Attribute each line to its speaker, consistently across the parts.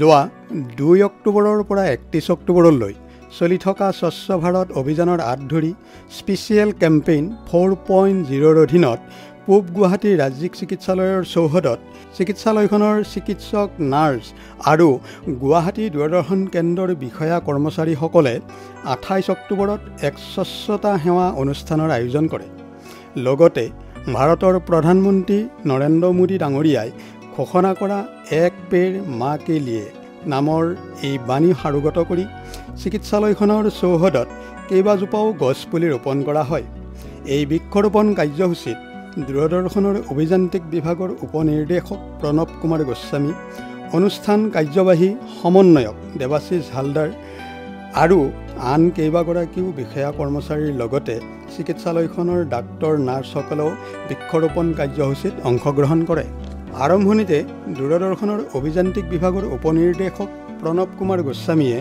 Speaker 1: যোৱা 2 অক্টোবৰৰ পৰা 31 অক্টোবৰলৈ চলি থকা স্বচ্ছ ভাৰত অভিযানৰ আঁত ধৰি স্পেচিয়েল কেম্পেইন 4.0ৰ অধীনত পূব গুৱাহাটী ৰাজ্যিক চিকিৎসালয়ৰ চৌহদত চিকিৎসালয়খনৰ চিকিৎসক নাৰ্ছ আৰু গুৱাহাটী দূৰদৰ্শন কেন্দ্ৰৰ বিষয়া কৰ্মচাৰীসকলে 28 অক্টোবৰত এক স্বচ্ছতা সেৱা অনুষ্ঠানৰ আয়োজন কৰে। লগতে ভাৰতৰ প্ৰধানমন্ত্ৰী নৰেন্দ্ৰ মোদী ডাঙৰীয়াই ঘোষণা কৰা এক পেৰ মা কে লিয়ে নামৰ এই বাণী সাৰোগত কৰি চিকিৎসালয়খনৰ চৌহদত কেইবাজোপাও গছপুলি ৰোপণ কৰা হয়। এই বৃক্ষৰোপণ কাৰ্যসূচীত দূৰদৰ্শনৰ অভিযান্ত্ৰিক বিভাগৰ উপনিৰ্দেশক প্ৰণৱ কুমাৰ গোস্বামী, অনুষ্ঠান কাৰ্যবাহী সমন্বয়ক দেৱাশিষ হালদাৰ আৰু আন কেইবাগৰাকীও বিষয়া কৰ্মচাৰীৰ লগতে চিকিৎসালয়খনৰ ডাক্তৰ নাৰ্ছসকলেও বৃক্ষৰোপণ কাৰ্যসূচীত অংশগ্ৰহণ কৰে। আৰম্ভণিতে দূৰদৰ্শনৰ অভিযান্ত্ৰিক বিভাগৰ উপনিৰ্দেশক প্ৰণৱ কুমাৰ গোস্বামীয়ে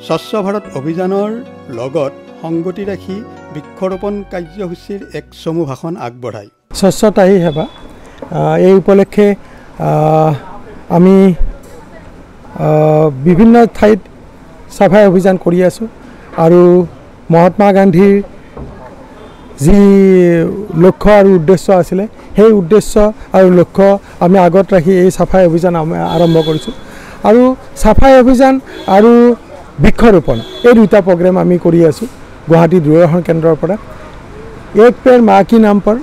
Speaker 1: স্বচ্ছ ভাৰত অভিযানৰ লগত সংগতি ৰাখি বৃক্ষৰোপণ কাৰ্যসূচীৰ এক চমু ভাষণ আগবঢ়ায়।
Speaker 2: স্বচ্ছতা হি সেৱা এই উপলক্ষে আমি বিভিন্ন ঠাইত চাফাই অভিযান কৰি আছোঁ আৰু মহাত্মা গান্ধীৰ যি লক্ষ্য আৰু উদ্দেশ্য আছিলে সেই উদ্দেশ্য আৰু লক্ষ্য আমি আগত ৰাখি এই চাফাই অভিযান আৰম্ভ কৰিছোঁ। আৰু চাফাই অভিযান আৰু বৃক্ষৰোপণ এই দুটা প্ৰগ্ৰেম আমি কৰি আছোঁ গুৱাহাটী দূৰদৰ্শন কেন্দ্ৰৰ পৰা। এক পেৰ মা কি নাম পৰ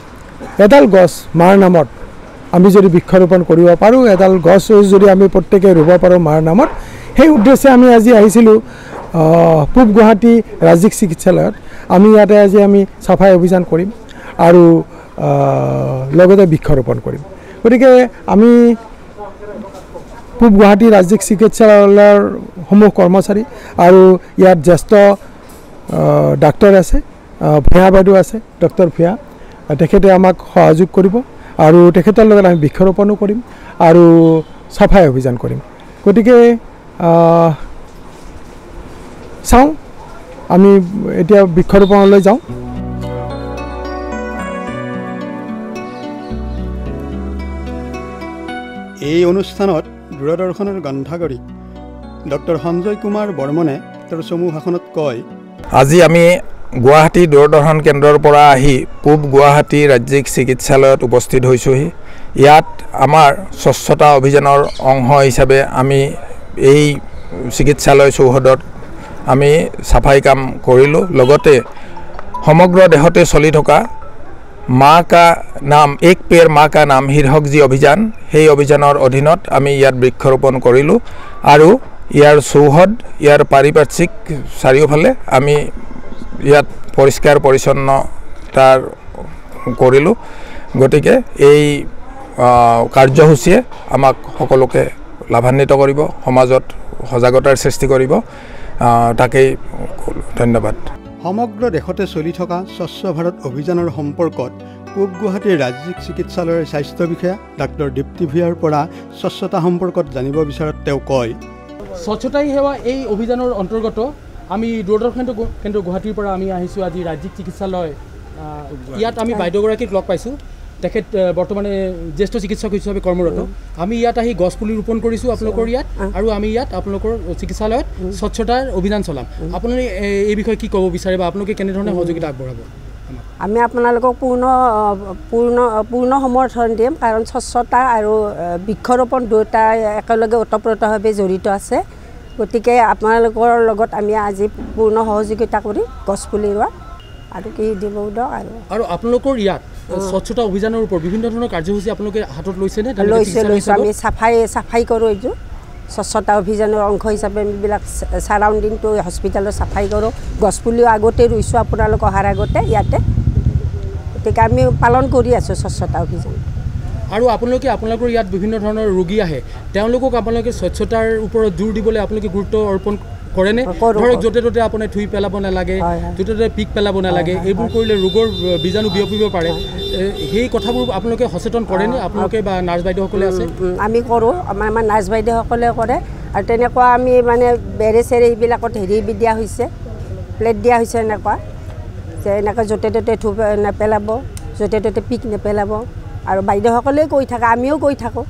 Speaker 2: এডাল গছ মাৰ নামত আমি যদি বৃক্ষৰোপণ কৰিব পাৰোঁ, এডাল গছ যদি আমি প্ৰত্যেকে ৰুব পাৰোঁ মাৰ নামত, সেই উদ্দেশ্যে আমি আজি আহিছিলোঁ পূব গুৱাহাটী ৰাজ্যিক চিকিৎসালয়ত। আমি ইয়াতে আজি আমি চাফাই অভিযান কৰিম আৰু লগতে বৃক্ষৰোপণ কৰিম। গতিকে আমি পূব গুৱাহাটী ৰাজ্যিক চিকিৎসালয়ৰ সমূহ কৰ্মচাৰী আৰু ইয়াত জ্যেষ্ঠ ডাক্তৰ আছে, ভূঞা বাইদেউ আছে, ডক্টৰ ভূঞা, তেখেতে আমাক সহযোগ কৰিব আৰু তেখেতৰ লগত আমি বৃক্ষৰোপণো কৰিম আৰু চাফাই অভিযান কৰিম। গতিকে চাওঁ আমি এতিয়া বৃক্ষৰোপণলৈ যাওঁ।
Speaker 1: এই অনুষ্ঠানত দূৰদৰ্শনৰ গ্ৰন্থাগাৰিক ডক্টৰ সঞ্জয় কুমাৰ বৰ্মনে তেওঁৰ চমু ভাষণত কয়,
Speaker 3: আজি আমি গুৱাহাটী দূৰদৰ্শন কেন্দ্ৰৰ পৰা আহি পূব গুৱাহাটী ৰাজ্যিক চিকিৎসালয়ত উপস্থিত হৈছোঁহি। ইয়াত আমাৰ স্বচ্ছতা অভিযানৰ অংশ হিচাপে আমি এই চিকিৎসালয় চৌহদত আমি চাফাই কাম কৰিলোঁ। লগতে সমগ্ৰ দেশতে চলি থকা মা কা নাম এক পেৰ মা কা নাম শীৰ্ষক যি অভিযান, সেই অভিযানৰ অধীনত আমি ইয়াত বৃক্ষৰোপণ কৰিলোঁ আৰু ইয়াৰ চৌহদ, ইয়াৰ পাৰিপাৰ্শ্বিক চাৰিওফালে আমি ইয়াত পৰিষ্কাৰ পৰিচ্ছন্নতাৰ কৰিলোঁ। গতিকে এই কাৰ্যসূচীয়ে আমাক সকলোকে লাভান্বিত কৰিব, সমাজত সজাগতাৰ সৃষ্টি কৰিব। তাকেই ধন্যবাদ।
Speaker 1: সমগ্ৰ দেশতে চলি থকা স্বচ্ছ ভাৰত অভিযানৰ সম্পৰ্কত পূব গুৱাহাটীৰ ৰাজ্যিক চিকিৎসালয়ৰ স্বাস্থ্য বিষয়া ডাক্তৰ দীপ্তি ভূঞাৰ পৰা স্বচ্ছতা সম্পৰ্কত জানিব বিচৰাত তেওঁ কয়,
Speaker 4: স্বচ্ছতা হি সেৱা এই অভিযানৰ অন্তৰ্গত আমি দূৰদৰ্শন কেন্দ্ৰ গুৱাহাটীৰ পৰা আমি আহিছোঁ আজি ৰাজ্যিক চিকিৎসালয়। ইয়াত আমি বাইদেউগৰাকীক লগ পাইছোঁ, তেখেত বৰ্তমানে জ্যেষ্ঠ চিকিৎসক হিচাপে কৰ্মৰত। আমি ইয়াত আহি গছপুলি ৰোপণ কৰিছোঁ আপোনালোকৰ ইয়াত, আৰু আমি ইয়াত আপোনালোকৰ চিকিৎসালয়ত স্বচ্ছতাৰ অভিযান চলাম। আপোনালোকে এই বিষয়ে কি ক'ব বিচাৰে বা আপোনালোকে কেনেধৰণে সহযোগিতা আগবঢ়াব?
Speaker 5: আমি আপোনালোকক পূৰ্ণ সমৰ্থন দিম, কাৰণ স্বচ্ছতা আৰু বৃক্ষৰোপণ দুয়োটা একেলগে ওতঃপ্ৰোতভাৱে জড়িত আছে। গতিকে আপোনালোকৰ লগত আমি আজি পূৰ্ণ সহযোগিতা কৰিম গছপুলি ৰোৱা আৰু কি দিব আৰু
Speaker 4: আপোনালোকৰ ইয়াত স্বচ্ছতা অভিযানৰ ওপৰত বিভিন্ন ধৰণৰ কাৰ্যসূচী আপোনালোকে হাতত লৈছেনে?
Speaker 5: লৈছোঁ। আমি চাফাই কৰোঁ। এইটো স্বচ্ছতা অভিযানৰ অংশ হিচাপে আমিবিলাক ছাৰাউণ্ডিংটো হস্পিটেলত চাফাই কৰোঁ। গছপুলিও আগতে ৰুইছোঁ আপোনালোক অহাৰ আগতে ইয়াতে। গতিকে আমি পালন কৰি আছোঁ স্বচ্ছতা অভিযান।
Speaker 4: আৰু আপোনালোকে আপোনালোকৰ ইয়াত বিভিন্ন ধৰণৰ ৰোগী আহে, তেওঁলোকক আপোনালোকে স্বচ্ছতাৰ ওপৰত জোৰ দিবলৈ আপোনালোকে গুৰুত্ব অৰ্পণ কৰেনে? ধৰক য'তে ত'তে আপুনি থুই পেলাব নালাগে, য'তে ত'তে পিক পেলাব নালাগে, এইবোৰ কৰিলে ৰোগৰ বীজাণু বিয়পিব পাৰে। সেই কথাবোৰ আপোনালোকে সচেতন কৰেনে আপোনালোকে বা নাৰ্ছ বাইদেউসকলে আছে?
Speaker 5: আমি কৰোঁ, আমাৰ নাৰ্ছ বাইদেউসকলে কৰে। আৰু তেনেকুৱা আমি মানে বেৰে চেৰে এইবিলাকত হেৰি দিয়া হৈছে, প্লেট দিয়া হৈছে এনেকুৱা যে এনেকৈ য'তে ত'তে নেপেলাব, য'তে ত'তে পিক নেপেলাব। আৰু বাইদেউসকলেও কৈ থাকে, আমিও কৈ থাকোঁ।